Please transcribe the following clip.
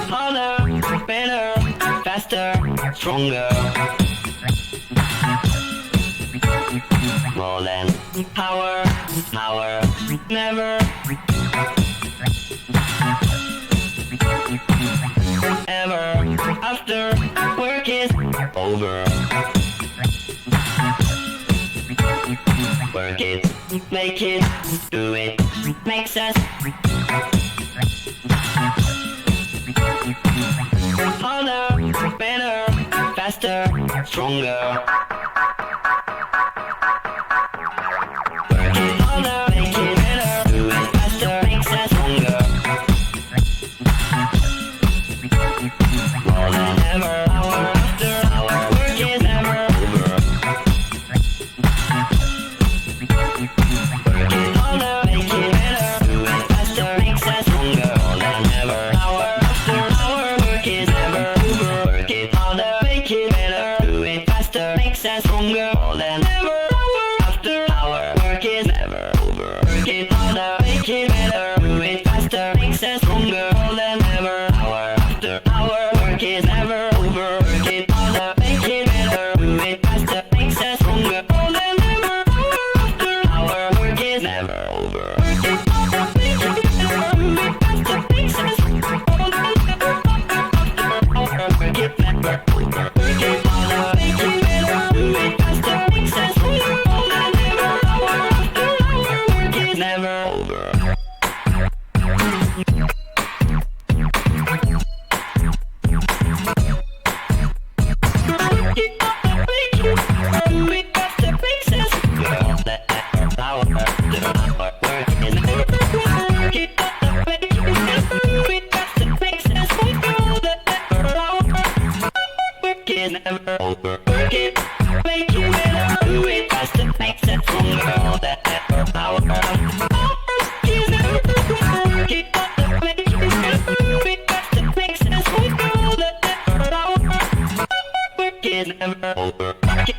Harder, better, faster, stronger. More than power, power, never. Ever after work is over. Work it, make it, do it, makes us harder, better, faster, stronger. Work it harder, make it better, do it faster, makes us stronger. More than ever, hour after hour, work is never over. Work it harder, make it better, do it faster, makes us stronger. More than ever, hour after hour, work is never over. Work it harder, make it better, do it faster, makes us stronger. More than ever, hour after hour, work is never over. Work it harder, make it better, do it faster, makes us stronger. More than ever, hour after hour, work is never over. Work it harder, make it better, do it faster, makes us stronger. More than ever, hour after hour, work is never over. Work it harder, make it better, do it faster, makes us stronger. More than ever, hour after hour, work it never over. Work it harder, make it better, do it faster, makes us stronger. More than ever, hour after hour, work is never over. Never over. Work it, make it better, do it faster, makes it stronger. All that effort, power. Work is never over. Work it faster, make it better, do it faster, makes it stronger. All that effort, power. Work is never over. Work it